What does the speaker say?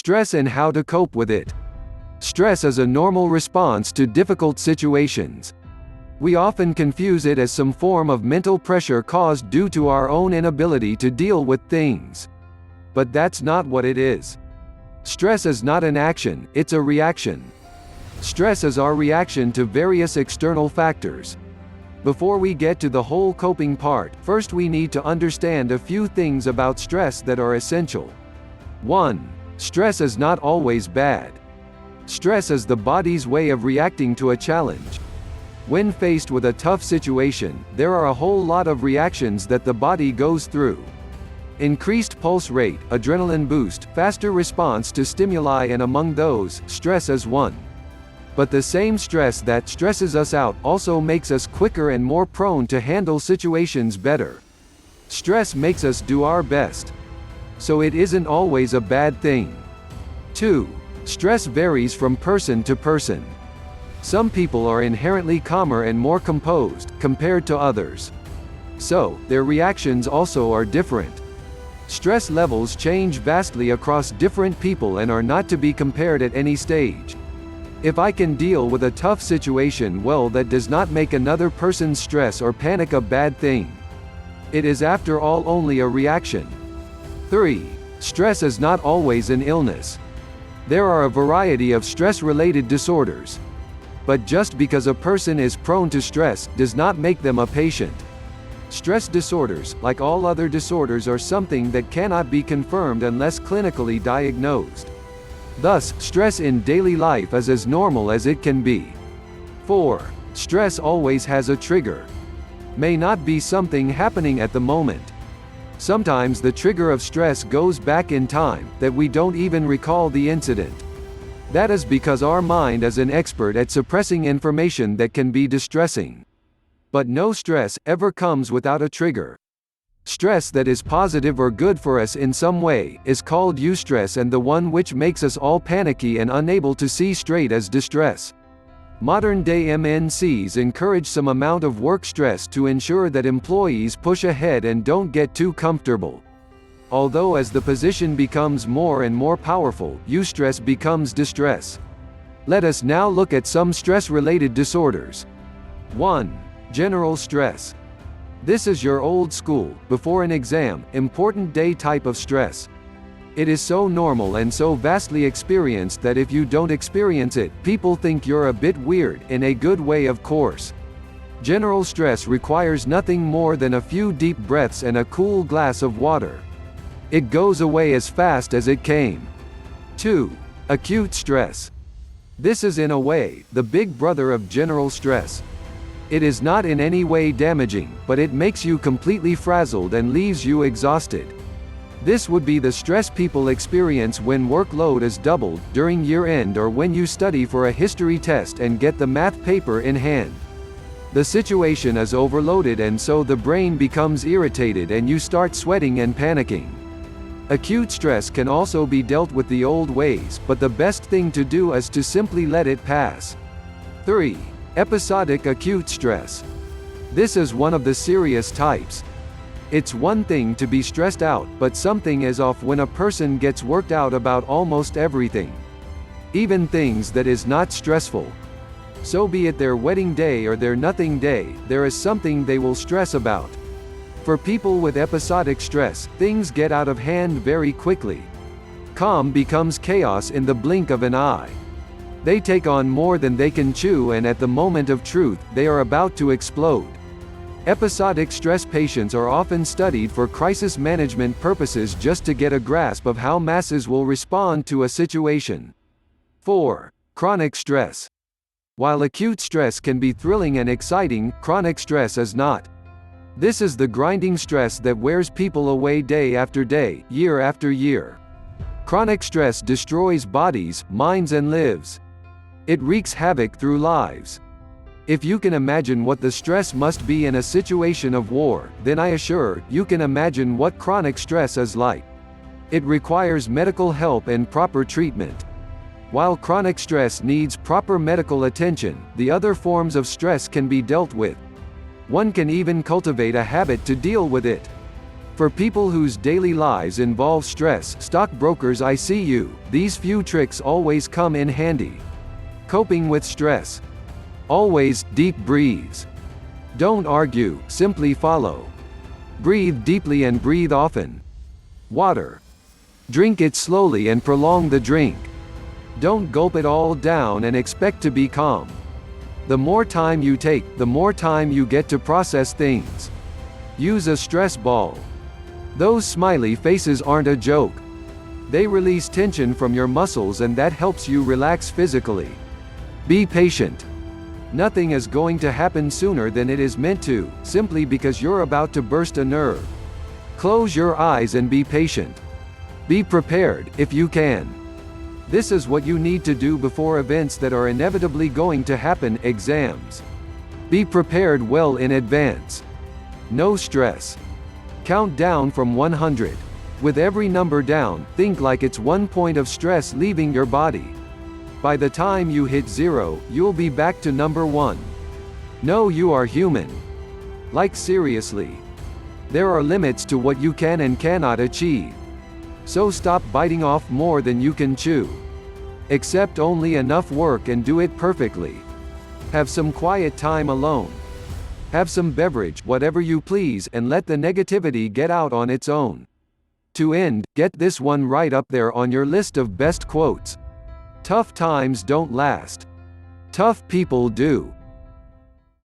Stress and how to cope with it. Stress is a normal response to difficult situations. We often confuse it as some form of mental pressure caused due to our own inability to deal with things. But that's not what it is. Stress is not an action, it's a reaction. Stress is our reaction to various external factors. Before we get to the whole coping part, first we need to understand a few things about stress that are essential. 1. Stress is not always bad. Stress is the body's way of reacting to a challenge. When faced with a tough situation, there are a whole lot of reactions that the body goes through. Increased pulse rate, adrenaline boost, faster response to stimuli, and among those, stress is one. But the same stress that stresses us out also makes us quicker and more prone to handle situations better. Stress makes us do our best. So it isn't always a bad thing. 2. Stress varies from person to person. Some people are inherently calmer and more composed, compared to others. So, their reactions also are different. Stress levels change vastly across different people and are not to be compared at any stage. If I can deal with a tough situation well, that does not make another person's stress or panic a bad thing. It is after all only a reaction. 3. Stress is not always an illness. There are a variety of stress-related disorders. But just because a person is prone to stress, does not make them a patient. Stress disorders, like all other disorders, are something that cannot be confirmed unless clinically diagnosed. Thus, stress in daily life is as normal as it can be. 4. Stress always has a trigger. May not be something happening at the moment. Sometimes the trigger of stress goes back in time, that we don't even recall the incident. That is because our mind is an expert at suppressing information that can be distressing. But no stress ever comes without a trigger. Stress that is positive or good for us in some way is called eustress, and the one which makes us all panicky and unable to see straight is distress. Modern-day MNCs encourage some amount of work stress to ensure that employees push ahead and don't get too comfortable. Although as the position becomes more and more powerful, eustress becomes distress. Let us now look at some stress-related disorders. 1. General stress. This is your old school, before an exam, important day type of stress. It is so normal and so vastly experienced that if you don't experience it, people think you're a bit weird, in a good way of course. General stress requires nothing more than a few deep breaths and a cool glass of water. It goes away as fast as it came. 2. Acute stress. This is in a way, the big brother of general stress. It is not in any way damaging, but it makes you completely frazzled and leaves you exhausted. This would be the stress people experience when workload is doubled, during year-end, or when you study for a history test and get the math paper in hand. The situation is overloaded, and so the brain becomes irritated and you start sweating and panicking. Acute stress can also be dealt with the old ways, but the best thing to do is to simply let it pass. 3. Episodic acute stress. This is one of the serious types. It's one thing to be stressed out, but something is off when a person gets worked out about almost everything. Even things that is not stressful. So be it their wedding day or their nothing day, there is something they will stress about. For people with episodic stress, things get out of hand very quickly. Calm becomes chaos in the blink of an eye. They take on more than they can chew, and at the moment of truth, they are about to explode. Episodic stress patients are often studied for crisis management purposes just to get a grasp of how masses will respond to a situation. 4. Chronic stress. While acute stress can be thrilling and exciting, chronic stress is not. This is the grinding stress that wears people away day after day, year after year. Chronic stress destroys bodies, minds, and lives. It wreaks havoc through lives. If you can imagine what the stress must be in a situation of war, then I assure you can imagine what chronic stress is like. It requires medical help and proper treatment. While chronic stress needs proper medical attention, the other forms of stress can be dealt with. One can even cultivate a habit to deal with it. For people whose daily lives involve stress, stockbrokers, I see you, these few tricks always come in handy. Coping with stress. Always, deep breaths. Don't argue, simply follow. Breathe deeply and breathe often. Water. Drink it slowly and prolong the drink. Don't gulp it all down and expect to be calm. The more time you take, the more time you get to process things. Use a stress ball. Those smiley faces aren't a joke. They release tension from your muscles and that helps you relax physically. Be patient. Nothing is going to happen sooner than it is meant to, simply because you're about to burst a nerve. Close your eyes and be patient. Be prepared, if you can. This is what you need to do before events that are inevitably going to happen, exams. Be prepared well in advance. No stress. Count down from 100. With every number down, think like it's 1 point of stress leaving your body. By the time you hit 0, you'll be back to number 1. Know you are human. Like seriously. There are limits to what you can and cannot achieve. So stop biting off more than you can chew. Accept only enough work and do it perfectly. Have some quiet time alone. Have some beverage, whatever you please, and let the negativity get out on its own. To end, get this one right up there on your list of best quotes. Tough times don't last. Tough people do.